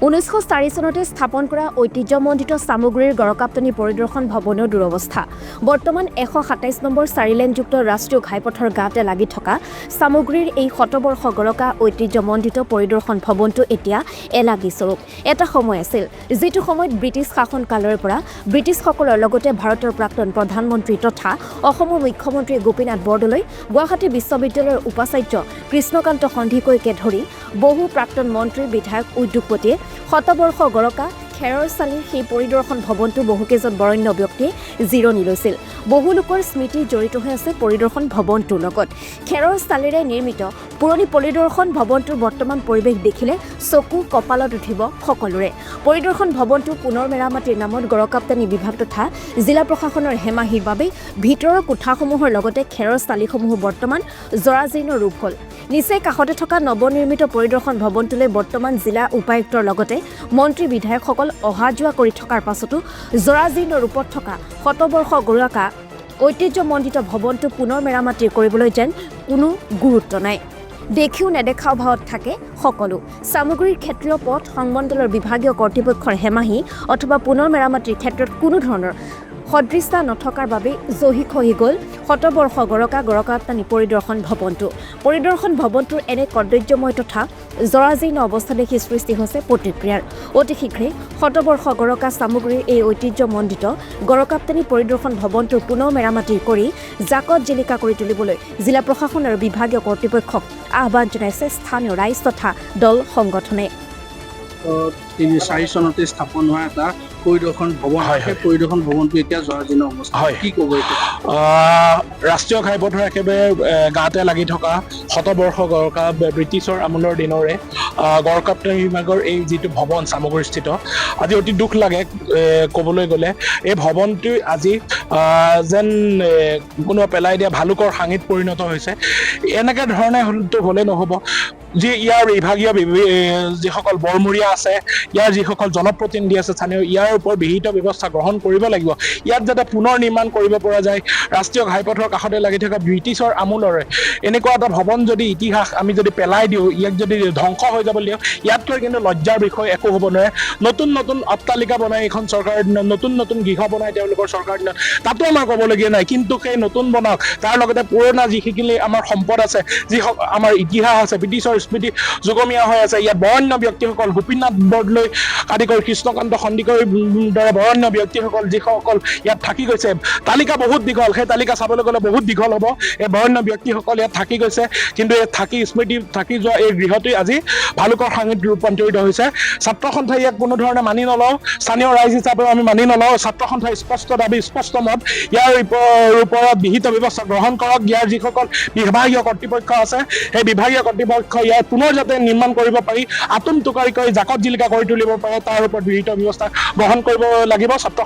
1904 চনতে স্থাপন কৰা ঐতিহ্যমণ্ডিত সামগ্ৰীৰ গড়কাপ্তানি পৰিদৰ্শন ভৱনৰ দুৰৱস্থা। বৰ্তমান 127 নম্বৰ 4 লেনযুক্ত ৰাষ্ট্ৰীয় ঘাইপথৰ গাতে লাগি থকা সামগ্ৰীৰ এই শতবৰ্ষ গড়কা ঐতিহ্যমণ্ডিত পৰিদৰ্শন ভৱনটো এতিয়া এলাগী স্বৰূপ। এটা সময় আছিল যিটো সময়ত ব্ৰিটিছ শাসনকালৰ পৰা ব্ৰিটিছসকলৰ লগতে ভাৰতৰ প্ৰাক্তন প্ৰধানমন্ত্ৰী তথা অসমৰ মুখ্যমন্ত্ৰী গোপীনাথ বৰদলৈ, গুৱাহাটী বিশ্ববিদ্যালয়ৰ উপাচাৰ্য কৃষ্ণকান্ত সন্দিকৈকে ধৰি বহু প্ৰাক্তন মন্ত্ৰী বিধায়ক উদ্যোগপতিয়ে শতবৰ্ষ গড়কা খেৰৰ চালিৰ সেই পৰিদৰ্শন ভৱনটো বহুকেইজন বৰেণ্য ব্যক্তিয়ে জিৰণি লৈছিল। বহু লোকৰ স্মৃতি জড়িত হৈ আছে পৰিদৰ্শন ভৱনটোৰ লগত। খেৰৰ চালিৰে নিৰ্মিত পুৰণি পৰিদৰ্শন ভৱনটোৰ বৰ্তমান পৰিৱেশ দেখিলে চকু কপালত উঠিব সকলোৰে। পৰিদৰ্শন ভৱনটো পুনৰ মেৰামতিৰ নামত গড়কাপ্তানি বিভাগ তথা জিলা প্ৰশাসনৰ হেমাহিৰ বাবে ভিতৰৰ কোঠাসমূহৰ লগতে খেৰৰ চালিসমূহ বৰ্তমান জৰাজীৰ্ণ ৰূপ হ'ল। নিচে কাষতে থকা নৱনিৰ্মিত পৰিদৰ্শন ভৱনটোলৈ বৰ্তমান জিলা উপায়ুক্তৰ লগতে মন্ত্ৰী বিধায়কসকল অহা যোৱা কৰি থকাৰ পাছতো জৰাজীৰ্ণ ৰূপত থকা শতবৰ্ষ গড়কা ঐতিহ্যমণ্ডিত ভৱনটো পুনৰ মেৰামতি কৰিবলৈ যেন কোনো গুৰুত্ব নাই। দেখিও নেদেখাও ভাৱত থাকে সকলো। সামগ্ৰীৰ ক্ষেত্ৰীয় পথ সংমণ্ডলৰ বিভাগীয় কৰ্তৃপক্ষৰ হেমাহি অথবা পুনৰ মেৰামতিৰ ক্ষেত্ৰত কোনো ধৰণৰ সদৃশতা নথকাৰ বাবে জহিক হৈ গ'ল শতবৰ্ষ গড়কা গড়কাপ্তানি পৰিদৰ্শন ভৱনটো। পৰিদৰ্শন ভৱনটোৰ এনে কদৰ্যময় তথা জৰাজীৰ্ণ অৱস্থা দেখি সৃষ্টি হৈছে প্ৰতিক্ৰিয়াৰ। অতি শীঘ্ৰে শতবৰ্ষ গড়কা সামগ্ৰীৰ এই ঐতিহ্যমণ্ডিত গড়কাপ্তানি পৰিদৰ্শন ভৱনটোৰ পুনৰ মেৰামতি কৰি জাকত জিলিকা কৰি তুলিবলৈ জিলা প্ৰশাসন আৰু বিভাগীয় কৰ্তৃপক্ষক আহ্বান জনাইছে স্থানীয় ৰাইজ তথা দল সংগঠনে। 4 চনতে স্থাপন হোৱা এটা পৰিদৰ্শন ভৱন, সেই পৰিদৰ্শন ভৱনটো এতিয়া জৰাজীৰ্ণ অৱস্থা। কি ক'ব এতিয়া? ৰাষ্ট্ৰীয় ঘাইপথৰ একেবাৰে গাতে লাগি থকা শতবৰ্ষ গড়কা ব্ৰিটিছৰ আমোলৰ দিনৰে গড়কাপ্তানি বিভাগৰ এই যিটো ভৱন সামগ্ৰীস্থিত, আজি অতি দুখ লাগে ক'বলৈ গ'লে। এই ভৱনটো আজি যেন কোনো পেলাই দিয়া ভালুকৰ হাঙিত পৰিণত হৈছে। এনেকৈ ধৰণে হ'লে নহ'ব। যি ইয়াৰ বিভাগীয় যিসকল বৰমূৰীয়া আছে, ইয়াৰ যিসকল জনপ্ৰতিনিধি আছে স্থানীয়, ইয়াৰ ওপৰত বিহিত ব্যৱস্থা গ্ৰহণ কৰিব লাগিব। ইয়াত যাতে পুনৰ নিৰ্মাণ কৰিব পৰা যায়। ৰাষ্ট্ৰীয় ঘাইপথৰ কাষতে লাগি থকা ব্ৰিটিছৰ আমোলৰে এনেকুৱা এটা ভৱন যদি ইতিহাস আমি যদি পেলাই দিওঁ, ইয়াক যদি ধ্বংস হৈ যাব দিওঁ, ইয়াতকৈ কিন্তু লজ্জাৰ বিষয় একো হ'ব নোৱাৰে। নতুন নতুন অট্টালিকা বনাই এইখন চৰকাৰৰ দিনত, নতুন নতুন গৃহ বনাই তেওঁলোকৰ চৰকাৰৰ দিনত, তাতো আমাৰ ক'বলগীয়া নাই। কিন্তু সেই নতুন বনাওক, তাৰ লগতে পুৰণা যিখিনি আমাৰ সম্পদ আছে, যি আমাৰ ইতিহাস আছে, ব্ৰিটিছৰ স্মৃতি যুগমীয়া হৈ আছে, ইয়াত বৰেণ্য ব্যক্তিসকল গোপীনাথ বৰদলৈ আদি কৰি কৃষ্ণকান্ত সন্দিকৈৰ দৰে বৰেণ্য ব্যক্তিসকল যিসকল ইয়াত থাকি গৈছে, তালিকা বহুত দীঘল। সেই তালিকা চাবলৈ গ'লে বহুত দীঘল হ'ব। এই বৰেণ্য ব্যক্তিসকল ইয়াত থাকি গৈছে, কিন্তু এই স্মৃতি থাকি যোৱা এই গৃহটোৱে আজি ভালুকৰ হাঙিত ৰূপান্তৰিত হৈছে। ছাত্ৰ সন্থাই ইয়াক কোনো ধৰণে মানি নলওঁ, স্থানীয় ৰাইজ হিচাপেও আমি মানি নলওঁ। ছাত্ৰ সন্থাই স্পষ্ট দাবী, স্পষ্ট মত, ইয়াৰ ওপৰত বিহিত ব্যৱস্থা গ্ৰহণ কৰক। ইয়াৰ যিসকল বিভাগীয় কৰ্তৃপক্ষ আছে, সেই বিভাগীয় কৰ্তৃপক্ষ ইয়াৰ পুনৰ যাতে নিৰ্মাণ কৰিব পাৰি, আটোম টোকাৰিকৈ জাকত জিলিকা কৰি তুলিব পাৰে, তাৰ ওপৰত বিহিত ব্যৱস্থা গ্ৰহণ কৰিব লাগিব ছাত্ৰ